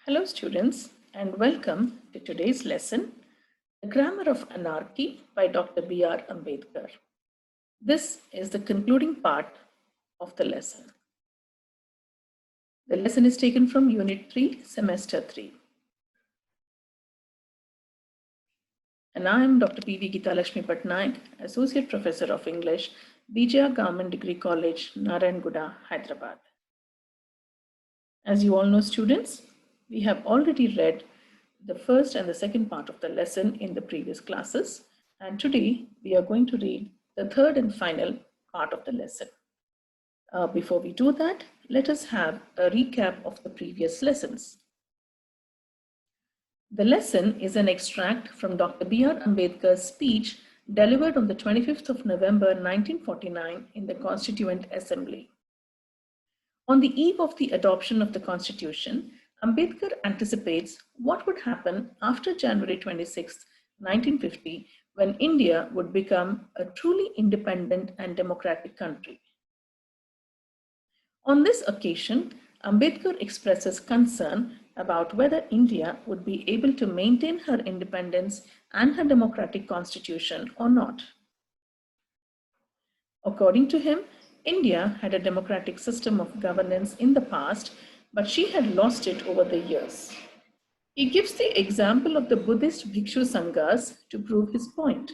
Hello students and welcome to today's lesson, The Grammar of Anarchy by Dr. B.R. Ambedkar. This is the concluding part of the lesson. The lesson is taken from Unit 3, Semester 3. And I am Dr. P.V. Geetalakshmi Patnaik, Associate Professor of English, BJR Government Degree College, Narayanguda, Hyderabad. As you all know, students, we have already read the first and the second part of the lesson in the previous classes, and today we are going to read the third and final part of the lesson. Before we do that, let us have a recap of the previous lessons. The lesson is an extract from Dr. B.R. Ambedkar's speech delivered on the 25th of November 1949 in the Constituent Assembly. On the eve of the adoption of the Constitution, Ambedkar anticipates what would happen after January 26, 1950, when India would become a truly independent and democratic country. On this occasion, Ambedkar expresses concern about whether India would be able to maintain her independence and her democratic constitution or not. According to him, India had a democratic system of governance in the past, but she had lost it over the years. He gives the example of the Buddhist Bhikshu Sanghas to prove his point.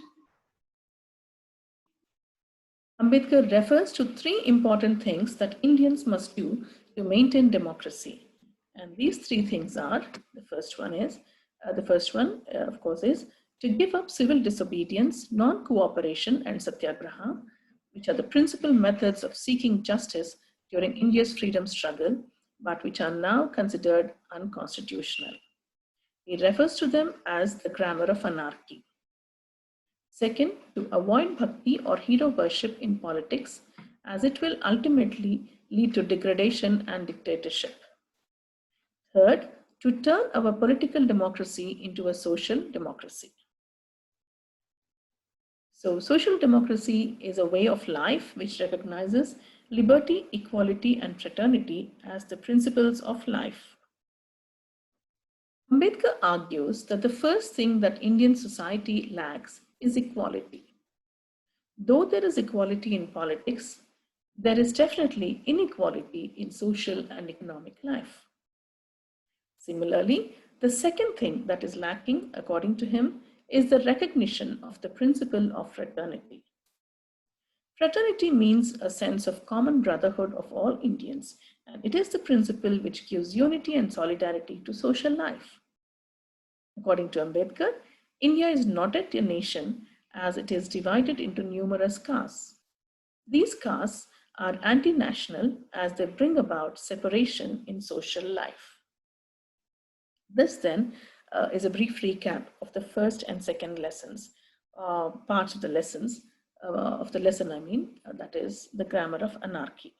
Ambedkar refers to three important things that Indians must do to maintain democracy. And these three things are, the first one, of course, is to give up civil disobedience, non-cooperation, and satyagraha, which are the principal methods of seeking justice during India's freedom struggle, but which are now considered unconstitutional. He refers to them as the grammar of anarchy. Second, to avoid bhakti or hero worship in politics, as it will ultimately lead to degradation and dictatorship. Third, to turn our political democracy into a social democracy. So, social democracy is a way of life which recognizes liberty, equality, and fraternity as the principles of life. Ambedkar argues that the first thing that Indian society lacks is equality. Though there is equality in politics, there is definitely inequality in social and economic life. Similarly, the second thing that is lacking, according to him, is the recognition of the principle of fraternity. Fraternity means a sense of common brotherhood of all Indians, and it is the principle which gives unity and solidarity to social life. According to Ambedkar, India is not yet a nation as it is divided into numerous castes. These castes are anti-national as they bring about separation in social life. This then is a brief recap of the first and second lessons, parts of the lessons, that is the grammar of anarchy.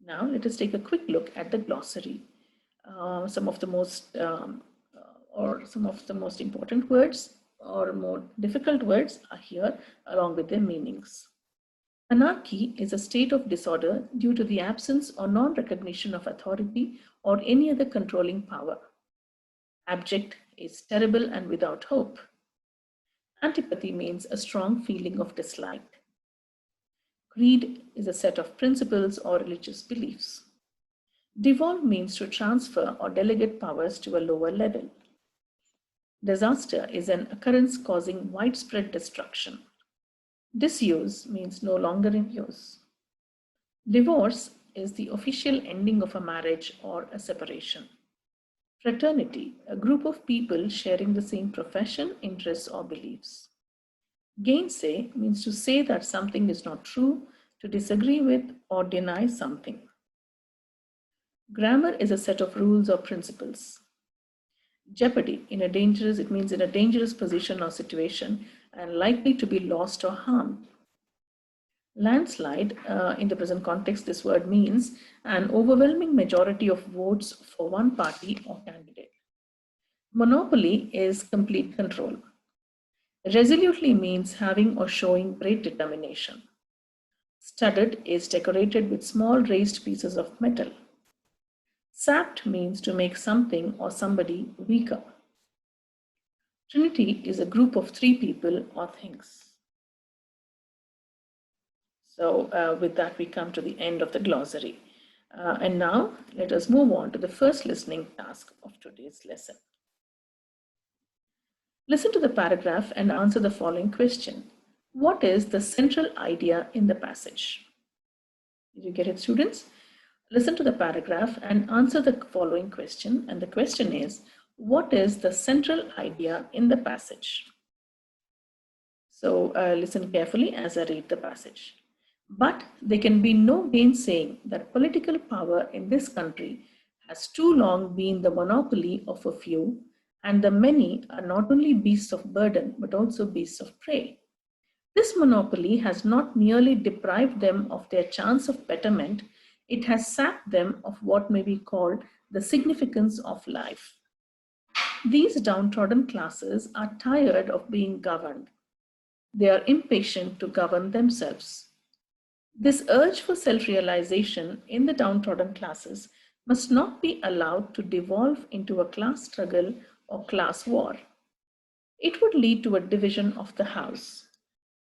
Now let us take a quick look at the glossary. Some of the most important words or more difficult words are here along with their meanings. Anarchy is a state of disorder due to the absence or non-recognition of authority or any other controlling power. Abject is terrible and without hope. Antipathy means a strong feeling of dislike. Creed is a set of principles or religious beliefs. Devolve means to transfer or delegate powers to a lower level. Disaster is an occurrence causing widespread destruction. Disuse means no longer in use. Divorce is the official ending of a marriage or a separation. Fraternity, a group of people sharing the same profession, interests, or beliefs. Gainsay means to say that something is not true, to disagree with, or deny something. Grammar is a set of rules or principles. Jeopardy, it means in a dangerous position or situation and likely to be lost or harmed. Landslide, in the present context, this word means an overwhelming majority of votes for one party or candidate. Monopoly is complete control. Resolutely means having or showing great determination. Studded is decorated with small raised pieces of metal. Sapped means to make something or somebody weaker. Trinity is a group of three people or things. So with that, we come to the end of the glossary. And now let us move on to the first listening task of today's lesson. Listen to the paragraph and answer the following question. What is the central idea in the passage? Did you get it, students? Listen to the paragraph and answer the following question. And the question is, what is the central idea in the passage? So listen carefully as I read the passage. But there can be no gainsaying that political power in this country has too long been the monopoly of a few, and the many are not only beasts of burden but also beasts of prey. This monopoly has not merely deprived them of their chance of betterment, it has sapped them of what may be called the significance of life. These downtrodden classes are tired of being governed. They are impatient to govern themselves. This urge for self-realization in the downtrodden classes must not be allowed to devolve into a class struggle or class war. It would lead to a division of the house.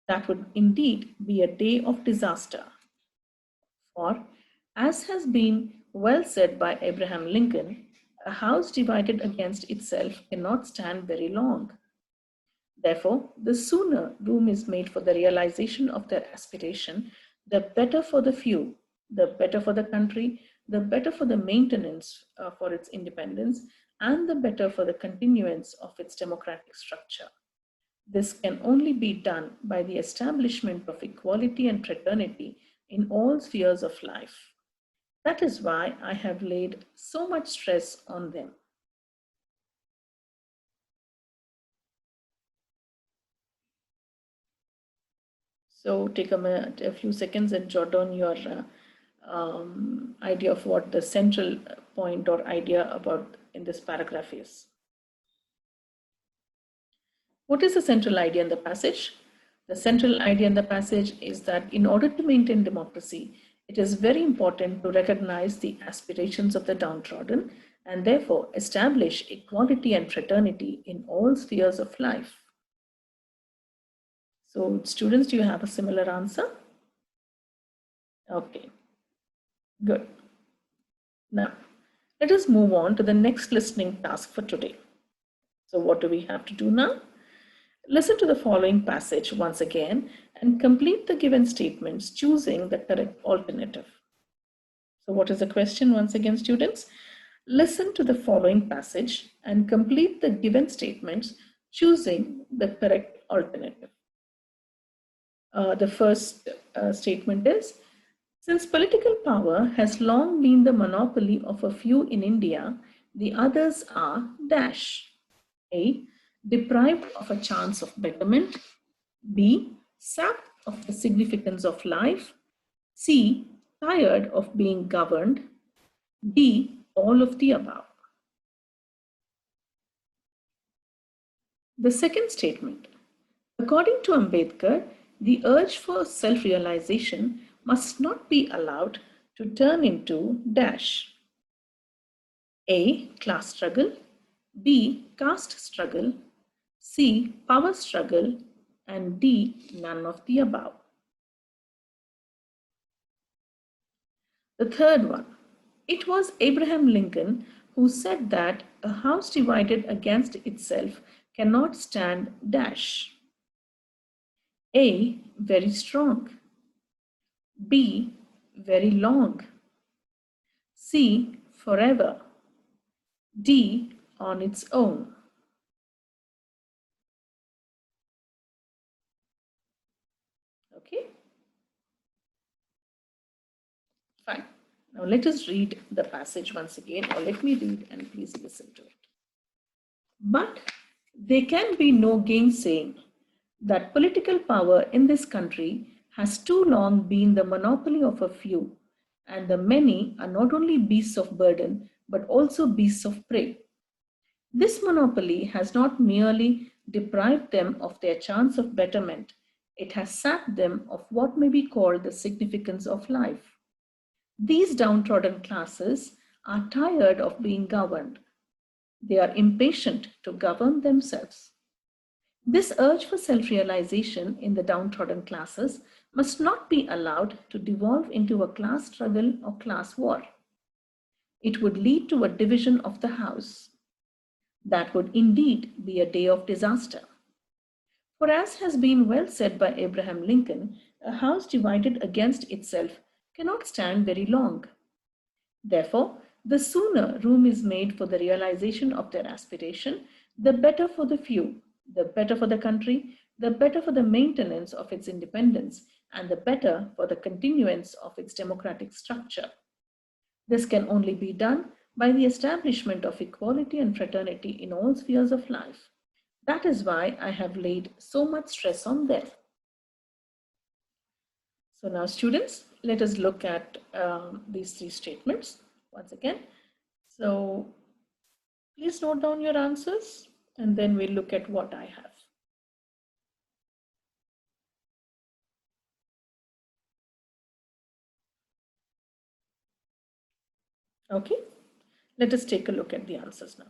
That would indeed be a day of disaster. For, as has been well said by Abraham Lincoln, a house divided against itself cannot stand very long. Therefore, the sooner room is made for the realization of their aspiration, the better for the few, the better for the country, the better for the maintenance for its independence, and the better for the continuance of its democratic structure. This can only be done by the establishment of equality and fraternity in all spheres of life. That is why I have laid so much stress on them. So take a few seconds and jot down your idea of what the central point or idea about in this paragraph is. What is the central idea in the passage? The central idea in the passage is that in order to maintain democracy, it is very important to recognize the aspirations of the downtrodden and therefore establish equality and fraternity in all spheres of life. So students, do you have a similar answer? Okay, good. Now, let us move on to the next listening task for today. So what do we have to do now? Listen to the following passage once again and complete the given statements, choosing the correct alternative. So what is the question once again, students? Listen to the following passage and complete the given statements, choosing the correct alternative. The first statement is, since political power has long been the monopoly of a few in India, the others are dash. A, deprived of a chance of betterment. B, sapped of the significance of life. C, tired of being governed. D, all of the above. The second statement. According to Ambedkar, the urge for self-realization must not be allowed to turn into dash. A, class struggle. B, caste struggle. C, power struggle. And D, none of the above. The third one. It was Abraham Lincoln who said that a house divided against itself cannot stand dash. A, very strong. B, very long. C, forever. D, on its own. Okay? Fine. Now let us read the passage once again, or let me read and please listen to it. But there can be no gainsaying that political power in this country has too long been the monopoly of a few, and the many are not only beasts of burden, but also beasts of prey. This monopoly has not merely deprived them of their chance of betterment, it has sapped them of what may be called the significance of life. These downtrodden classes are tired of being governed. They are impatient to govern themselves. This urge for self-realization in the downtrodden classes must not be allowed to devolve into a class struggle or class war. It would lead to a division of the house. That would indeed be a day of disaster. For as has been well said by Abraham Lincoln, a house divided against itself cannot stand very long. Therefore, the sooner room is made for the realization of their aspiration, the better for the few, the better for the country, the better for the maintenance of its independence, and the better for the continuance of its democratic structure. This can only be done by the establishment of equality and fraternity in all spheres of life. That is why I have laid so much stress on them. So now students, let us look at these three statements once again. So please note down your answers and then we'll look at what I have. Okay, let us take a look at the answers now.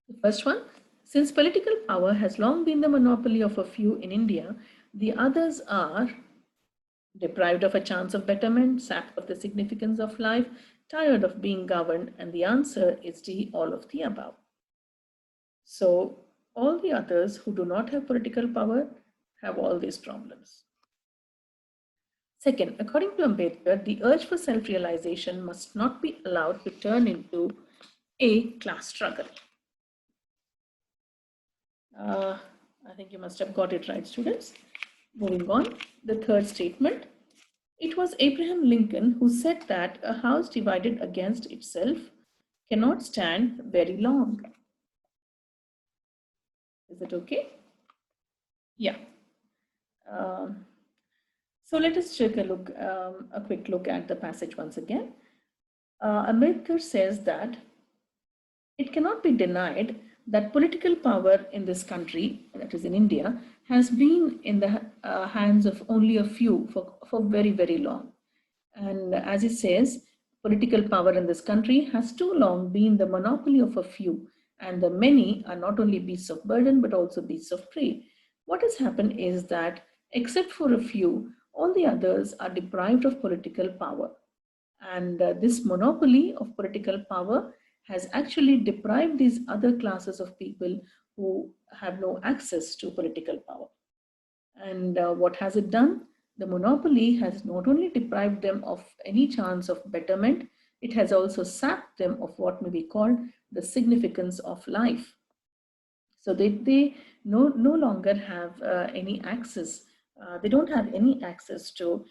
The first one, since political power has long been the monopoly of a few in India, the others are deprived of a chance of betterment, sapped of the significance of life, tired of being governed, and the answer is D, all of the above. So all the others who do not have political power have all these problems. Second, according to Ambedkar, the urge for self-realization must not be allowed to turn into a class struggle. I think you must have got it right, students. Moving on, the third statement. It was Abraham Lincoln who said that a house divided against itself cannot stand very long. Is it okay? Yeah. So let us take a quick look at the passage once again. Ambedkar says that it cannot be denied that political power in this country, that is in India, has been in the hands of only a few for very, very long. And as he says, political power in this country has too long been the monopoly of a few, and the many are not only beasts of burden, but also beasts of prey. What has happened is that, except for a few, all the others are deprived of political power. And this monopoly of political power has actually deprived these other classes of people who have no access to political power. And what has it done? The monopoly has not only deprived them of any chance of betterment, it has also sapped them of what may be called the significance of life. So they no longer have any access. They don't have any access to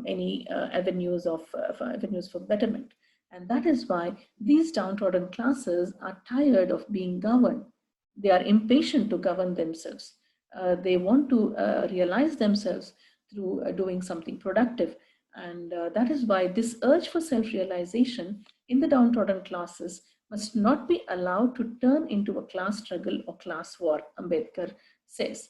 any avenues for betterment. And that is why these downtrodden classes are tired of being governed. They are impatient to govern themselves. They want to realize themselves through doing something productive. And that is why this urge for self-realization in the downtrodden classes must not be allowed to turn into a class struggle or class war, Ambedkar says.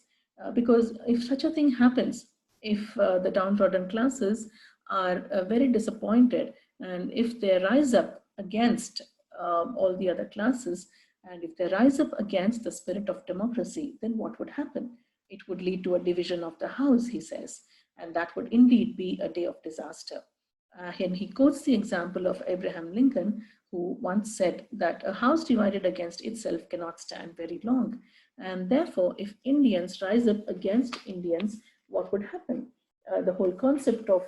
Because if such a thing happens, if the downtrodden classes are very disappointed, and if they rise up against all the other classes, and if they rise up against the spirit of democracy, then what would happen? It would lead to a division of the house, he says, and that would indeed be a day of disaster. And he quotes the example of Abraham Lincoln, who once said that a house divided against itself cannot stand very long. And therefore, if Indians rise up against Indians, what would happen? The whole concept of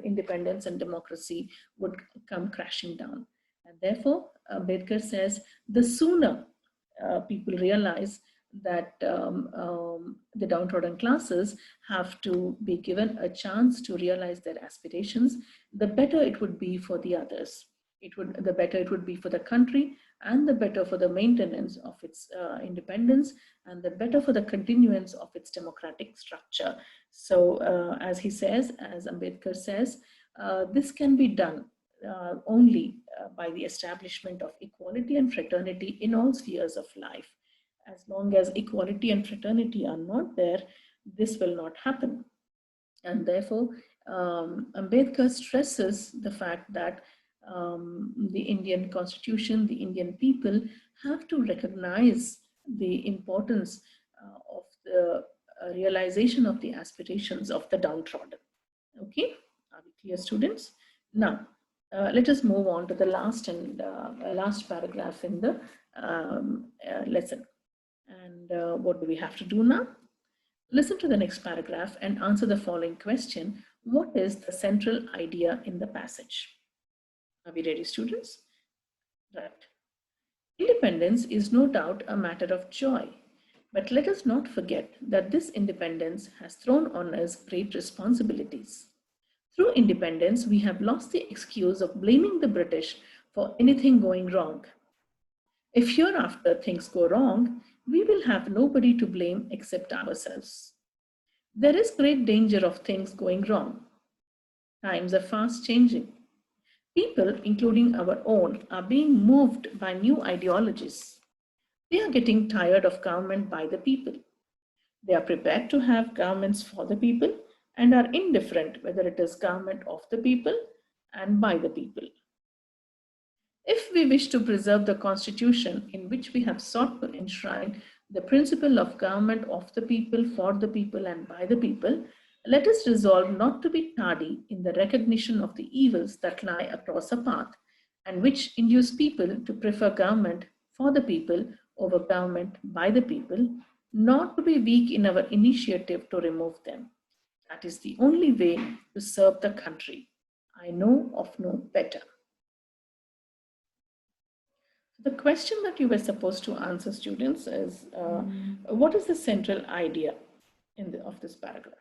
independence and democracy would come crashing down. And therefore, Ambedkar says the sooner people realize that the downtrodden classes have to be given a chance to realize their aspirations, the better it would be for the others. The better it would be for the country, and the better for the maintenance of its independence, and the better for the continuance of its democratic structure. So as he says, as Ambedkar says, this can be done only by the establishment of equality and fraternity in all spheres of life. As long as equality and fraternity are not there, this will not happen. And therefore, Ambedkar stresses the fact that the Indian Constitution, the Indian people have to recognize the importance of the realization of the aspirations of the downtrodden. Okay, are we clear, students? Now, let us move on to the last paragraph in the lesson. And what do we have to do now? Listen to the next paragraph and answer the following question. What is the central idea in the passage? Are we ready, students? Right. Independence is no doubt a matter of joy, but let us not forget that this independence has thrown on us great responsibilities. Through independence, we have lost the excuse of blaming the British for anything going wrong. If hereafter things go wrong, we will have nobody to blame except ourselves. There is great danger of things going wrong. Times are fast changing. People, including our own, are being moved by new ideologies. They are getting tired of government by the people. They are prepared to have governments for the people and are indifferent whether it is government of the people and by the people. If we wish to preserve the constitution in which we have sought to enshrine the principle of government of the people, for the people and by the people, let us resolve not to be tardy in the recognition of the evils that lie across our path and which induce people to prefer government for the people over government by the people, not to be weak in our initiative to remove them. That is the only way to serve the country. I know of no better. The question that you were supposed to answer, students, is what is the central idea of this paragraph?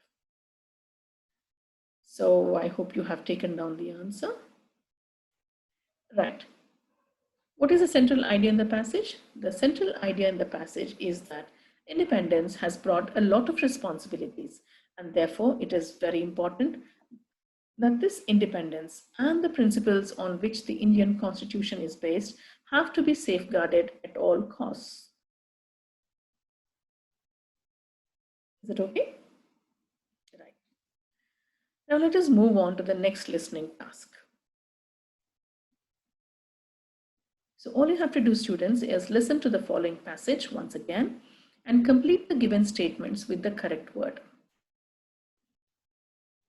So I hope you have taken down the answer. Right. What is the central idea in the passage? The central idea in the passage is that independence has brought a lot of responsibilities, and therefore it is very important that this independence and the principles on which the Indian Constitution is based have to be safeguarded at all costs. Is it okay? Right. Now let us move on to the next listening task. So all you have to do, students, is listen to the following passage once again and complete the given statements with the correct word.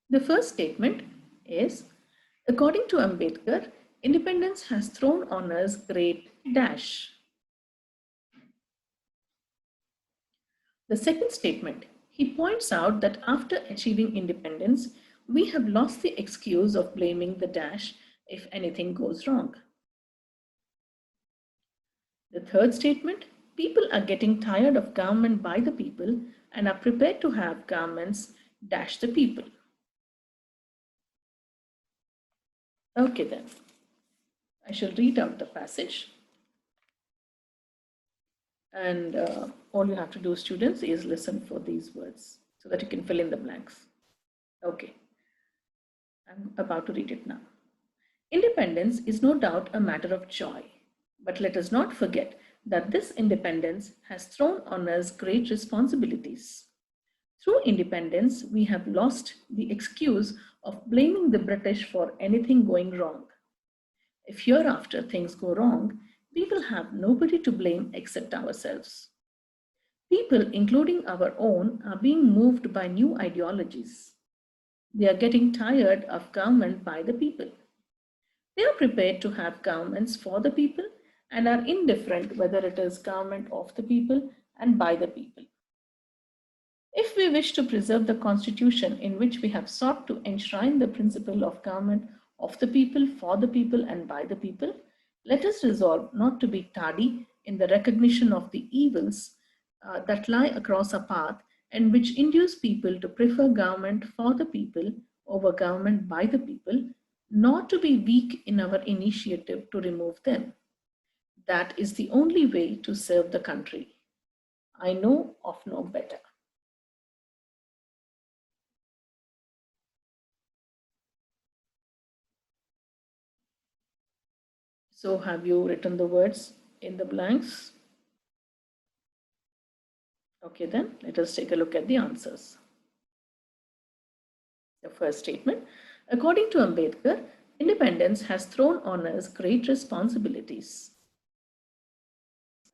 The first statement is, according to Ambedkar, independence has thrown on us great dash. The second statement, he points out that after achieving independence, we have lost the excuse of blaming the dash if anything goes wrong. The third statement, people are getting tired of government by the people and are prepared to have governments dash the people. Okay then, I shall read out the passage. And all you have to do, students, is listen for these words so that you can fill in the blanks. Okay, I'm about to read it now. Independence is no doubt a matter of joy, but let us not forget that this independence has thrown on us great responsibilities. Through independence, we have lost the excuse of blaming the British for anything going wrong. If hereafter things go wrong, we will have nobody to blame except ourselves. People, including our own, are being moved by new ideologies. They are getting tired of government by the people. They are prepared to have governments for the people and are indifferent whether it is government of the people and by the people. If we wish to preserve the constitution in which we have sought to enshrine the principle of government of the people, for the people and by the people, let us resolve not to be tardy in the recognition of the evils that lie across our path and which induce people to prefer government for the people over government by the people, not to be weak in our initiative to remove them. That is the only way to serve the country. I know of no better. So have you written the words in the blanks? Okay, then let us take a look at the answers. The first statement, according to Ambedkar, independence has thrown on us great responsibilities.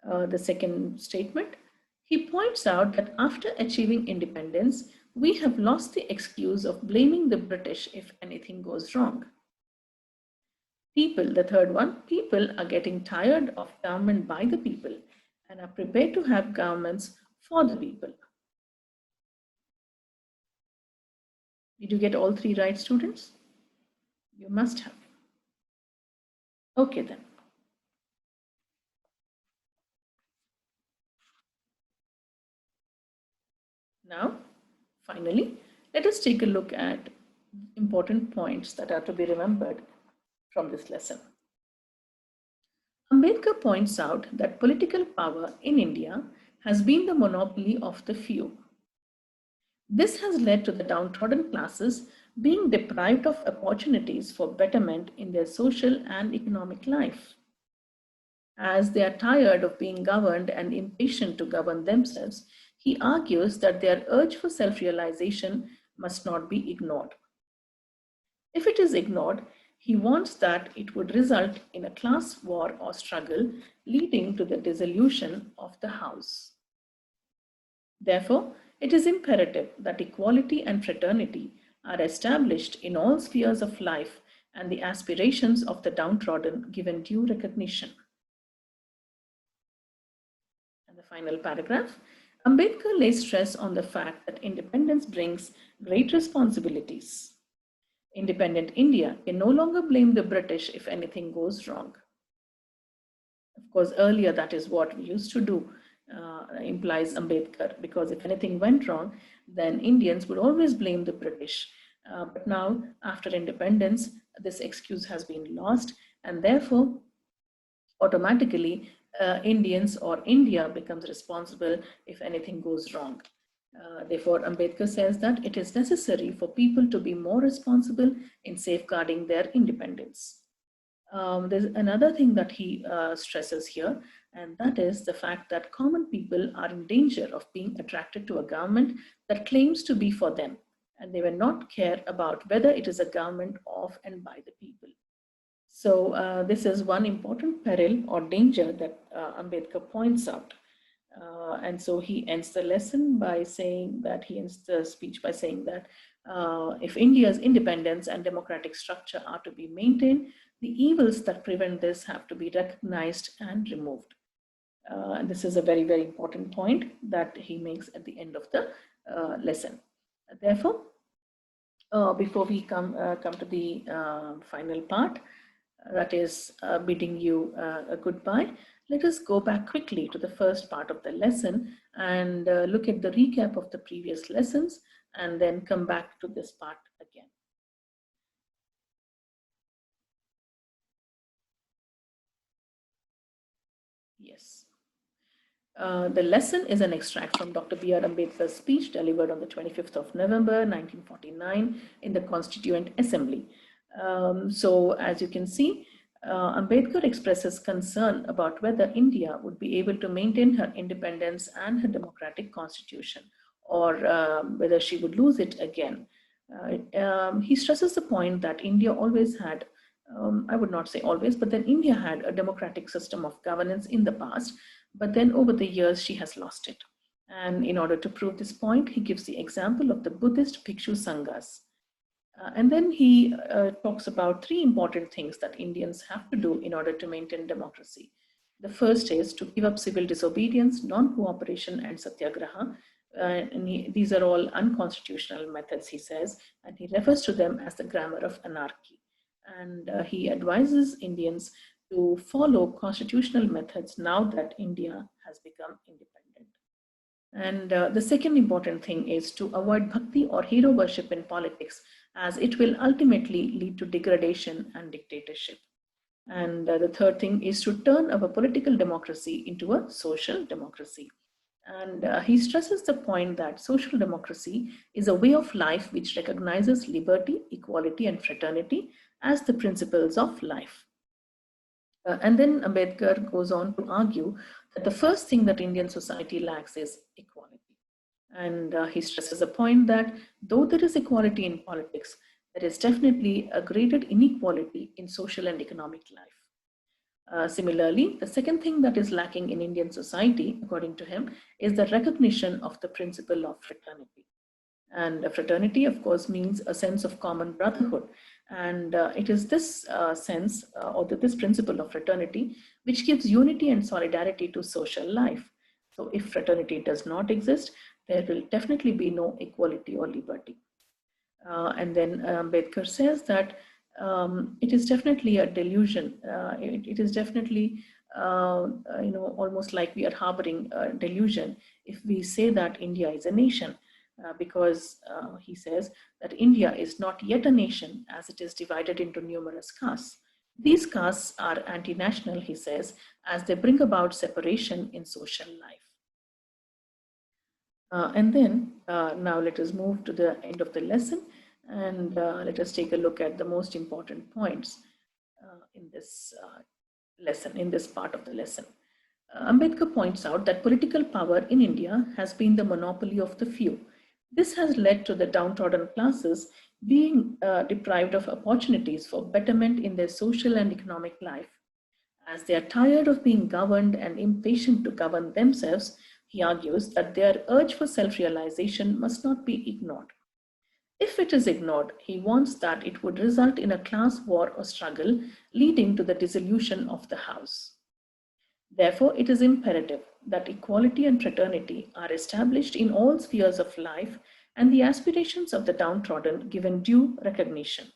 The second statement, he points out that after achieving independence, we have lost the excuse of blaming the British if anything goes wrong. People, the third one, people are getting tired of government by the people and are prepared to have governments for the people. Did you get all three right, students? You must have. Okay then. Now, finally, let us take a look at important points that are to be remembered from this lesson. Ambedkar points out that political power in India has been the monopoly of the few. This has led to the downtrodden classes being deprived of opportunities for betterment in their social and economic life. As they are tired of being governed and impatient to govern themselves, he argues that their urge for self-realization must not be ignored. If it is ignored, he warns that it would result in a class war or struggle leading to the dissolution of the house. Therefore, it is imperative that equality and fraternity are established in all spheres of life and the aspirations of the downtrodden given due recognition. And the final paragraph, Ambedkar lays stress on the fact that independence brings great responsibilities. Independent India can no longer blame the British if anything goes wrong. Of course, earlier that is what we used to do, implies Ambedkar, because if anything went wrong, then Indians would always blame the British. But now, after independence, this excuse has been lost, and therefore, automatically, Indians or India becomes responsible if anything goes wrong. Therefore, Ambedkar says that it is necessary for people to be more responsible in safeguarding their independence. There's another thing that he stresses here, and that is the fact that common people are in danger of being attracted to a government that claims to be for them, and they will not care about whether it is a government of and by the people. So this is one important peril or danger that Ambedkar points out. And so he ends the lesson by saying that, he ends the speech by saying that if India's independence and democratic structure are to be maintained, the evils that prevent this have to be recognized and removed. And this is a very, very important point that he makes at the end of the lesson. Therefore, before we come to the final part, that is bidding you a goodbye, let us go back quickly to the first part of the lesson and look at the recap of the previous lessons and then come back to this part again. Yes. The lesson is an extract from Dr. B.R. Ambedkar's speech delivered on the 25th of November 1949 in the Constituent Assembly. So as you can see, Ambedkar expresses concern about whether India would be able to maintain her independence and her democratic constitution, or whether she would lose it again. He stresses the point that India always had, I would not say always, but then India had a democratic system of governance in the past, but then over the years she has lost it. And in order to prove this point, he gives the example of the Buddhist Bhikshu Sanghas. And then he talks about three important things that Indians have to do in order to maintain democracy. The first is to give up civil disobedience, non-cooperation, and satyagraha. These are all unconstitutional methods, he says, and he refers to them as the grammar of anarchy. And he advises Indians to follow constitutional methods now that India has become independent. And the second important thing is to avoid bhakti or hero worship in politics, as it will ultimately lead to degradation and dictatorship. And the third thing is to turn our political democracy into a social democracy. And he stresses the point that social democracy is a way of life which recognizes liberty, equality, and fraternity as the principles of life. And then Ambedkar goes on to argue that the first thing that Indian society lacks is equality. And he stresses the point that though there is equality in politics, There is definitely a greater inequality in social and economic life. Similarly, the second thing that is lacking in Indian society, according to him, is the recognition of the principle of fraternity. And a fraternity, of course, means a sense of common brotherhood. And it is this sense or this principle of fraternity which gives unity and solidarity to social life. So if fraternity does not exist, there will definitely be no equality or liberty. And then Ambedkar says that it is definitely a delusion. It is definitely, almost like we are harboring a delusion if we say that India is a nation, because he says that India is not yet a nation as it is divided into numerous castes. These castes are anti-national, he says, as they bring about separation in social life. And then now let us move to the end of the lesson, and let us take a look at the most important points in this lesson, in this part of the lesson. Ambedkar points out that political power in India has been the monopoly of the few. This has led to the downtrodden classes being deprived of opportunities for betterment in their social and economic life. As they are tired of being governed and impatient to govern themselves, he argues that their urge for self-realization must not be ignored. If it is ignored, he warns that it would result in a class war or struggle leading to the dissolution of the house. Therefore, it is imperative that equality and fraternity are established in all spheres of life and the aspirations of the downtrodden given due recognition.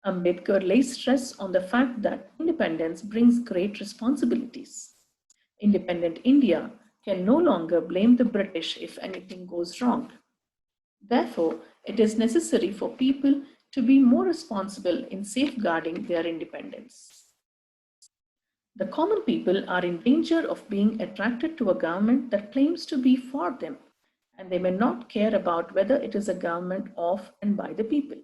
Ambedkar lays stress on the fact that independence brings great responsibilities. Independent India can no longer blame the British if anything goes wrong. Therefore, it is necessary for people to be more responsible in safeguarding their independence. The common people are in danger of being attracted to a government that claims to be for them, and they may not care about whether it is a government of and by the people.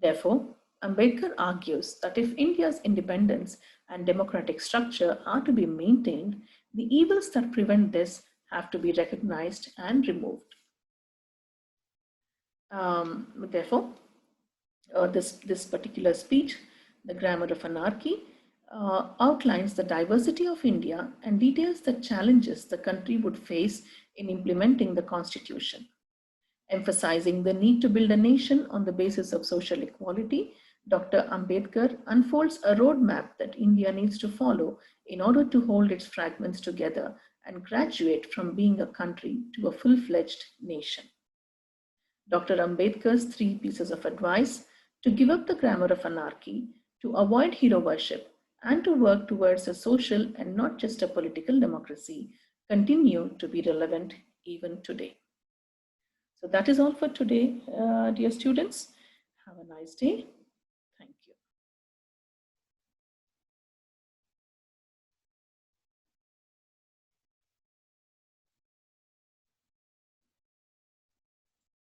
Therefore, Ambedkar argues that if India's independence and democratic structure are to be maintained, the evils that prevent this have to be recognized and removed. Therefore, this particular speech, The Grammar of Anarchy, outlines the diversity of India and details the challenges the country would face in implementing the constitution. Emphasizing the need to build a nation on the basis of social equality, Dr. Ambedkar unfolds a roadmap that India needs to follow in order to hold its fragments together and graduate from being a country to a full-fledged nation. Dr. Ambedkar's three pieces of advice: to give up the grammar of anarchy, to avoid hero worship, and to work towards a social and not just a political democracy, continue to be relevant even today. So that is all for today, dear students. Have a nice day.